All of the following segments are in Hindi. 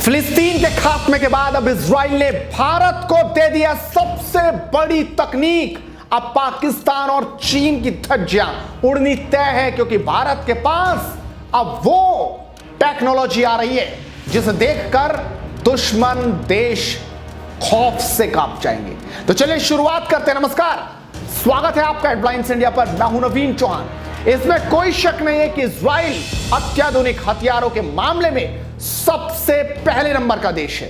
फिलिस्तीन के खात्मे के बाद अब इजराइल ने भारत को दे दिया सबसे बड़ी तकनीक। अब पाकिस्तान और चीन की धज्जियां उड़नी तय है, क्योंकि भारत के पास अब वो टेक्नोलॉजी आ रही है जिसे देखकर दुश्मन देश खौफ से कांप जाएंगे। तो चलिए शुरुआत करते हैं। नमस्कार, स्वागत है आपका हेडलाइंस इंडिया पर। मैं हूं नवीन चौहान। इसमें कोई शक नहीं है कि इजराइल अत्याधुनिक हथियारों के मामले में सबसे पहले नंबर का देश है।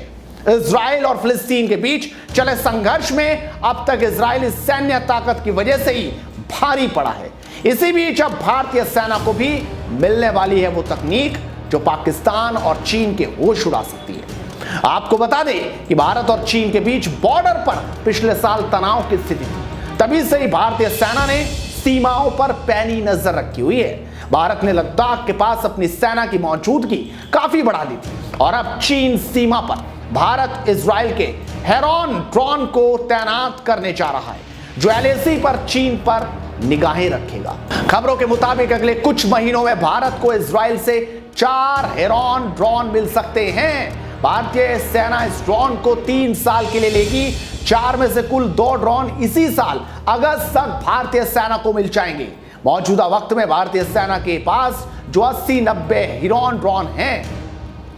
इजराइल और फिलिस्तीन के बीच चले संघर्ष में अब तक इजरायली सैन्य ताकत की वजह से ही भारी पड़ा है। इसी बीच अब भारतीय सेना को भी मिलने वाली है वो तकनीक जो पाकिस्तान और चीन के होश उड़ा सकती है। आपको बता दें कि भारत और चीन के बीच बॉर्डर पर पिछले साल तनाव की स्थिति थी। तभी से ही भारतीय सेना ने सीमाओं पर पैनी नजर रखी हुई है। भारत ने लद्दाख के पास अपनी सेना की मौजूदगी काफी बढ़ा दी थी और अब चीन सीमा पर भारत इजराइल के हेरॉन ड्रोन को तैनात करने जा रहा है, जो LAC पर चीन पर निगाहें रखेगा। खबरों के मुताबिक अगले कुछ महीनों में भारत को इजराइल से 4 हेरॉन ड्रोन मिल सकते हैं। भारतीय सेना इस ड्रोन को 3 साल के लिए लेगी। 4 में से कुल 2 ड्रोन इसी साल अगस्त तक भारतीय सेना को मिल जाएंगे। मौजूदा वक्त में भारतीय सेना के पास जो 80-90 हेरॉन ड्रोन हैं,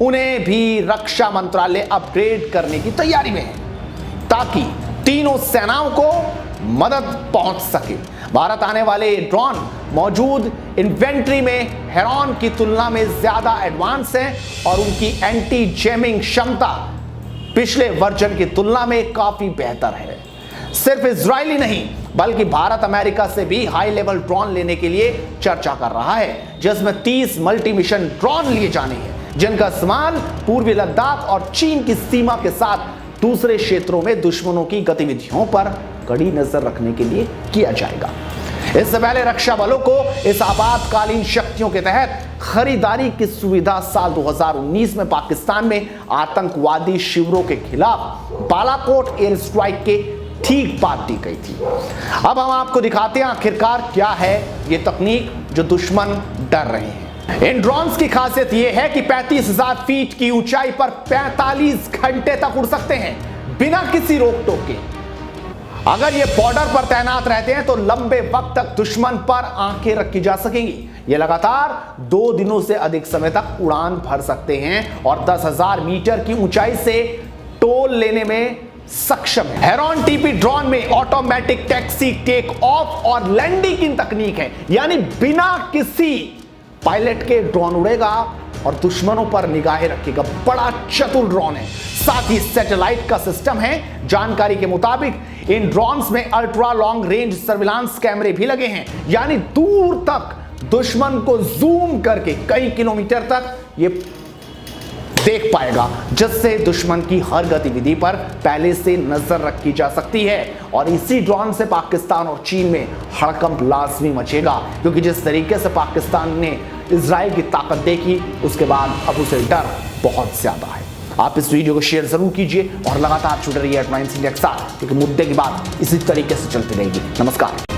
उन्हें भी रक्षा मंत्रालय अपग्रेड करने की तैयारी में है, ताकि तीनों सेनाओं को मदद पहुंच सके। भारत आने वाले ड्रोन मौजूद इन्वेंट्री में हेरॉन की तुलना में ज्यादा एडवांस है और उनकी एंटी जैमिंग क्षमता पिछले वर्जन की तुलना में काफी बेहतर है। सिर्फ इजरायली नहीं बल्कि भारत अमेरिका से भी हाई लेवल ड्रोन लेने के लिए चर्चा कर रहा है, जिसमें 30 मल्टी मिशन ड्रोन लिए जाने हैं, जिनका इस्तेमाल पूर्वी लद्दाख और चीन की सीमा के साथ दूसरे क्षेत्रों में दुश्मनों की गतिविधियों पर कड़ी नजर रखने के लिए किया जाएगा। इससे पहले रक्षा बलों को इस आपातकालीन शक्तियों के तहत खरीदारी की सुविधा साल 2019 में पाकिस्तान में आतंकवादी शिविरों के खिलाफ बालाकोट एयर स्ट्राइक के ठीक बाद दी गई थी। अब हम आपको दिखाते हैं आखिरकार क्या है ये तकनीक जो दुश्मन डर रहे हैं। इन ड्रोन्स की खासियत यह है कि 35,000 फीट की ऊंचाई पर 45 घंटे तक उड़ सकते हैं बिना किसी रोक टोक के। अगर ये बॉर्डर पर तैनात रहते हैं तो लंबे वक्त तक दुश्मन पर आंखें रखी जा सकेंगी। ये लगातार 2 दिनों से अधिक समय तक उड़ान भर सकते हैं और 10,000 मीटर की ऊंचाई से टोल लेने में सक्षम है। हेरॉन TP ड्रोन में ऑटोमेटिक टैक्सी, टेक ऑफ और लैंडिंग की तकनीक है, यानी बिना किसी पायलट के ड्रोन उड़ेगा और दुश्मनों पर निगाहें रखेगा। बड़ा चतुर ड्रोन है। साथ ही सैटेलाइट का सिस्टम है। जानकारी के मुताबिक इन ड्रोन्स में अल्ट्रा लॉन्ग रेंज सर्विलांस कैमरे भी लगे हैं, यानी दूर तक दुश्मन को जूम करके कई किलोमीटर तक ये देख पाएगा, जिससे दुश्मन की हर गतिविधि पर पहले से नजर रखी जा सकती है। और इसी ड्रोन से पाकिस्तान और चीन में हड़कंप लाजमी मचेगा, क्योंकि जिस तरीके से पाकिस्तान ने इजराइल की ताकत देखी, उसके बाद अब उसे डर बहुत ज्यादा है। आप इस वीडियो को शेयर जरूर कीजिए और लगातार जुड़े रहिए हेडलाइंस इंडिया के साथ, क्योंकि मुद्दे की बात इसी तरीके से चलती रहेगी। नमस्कार।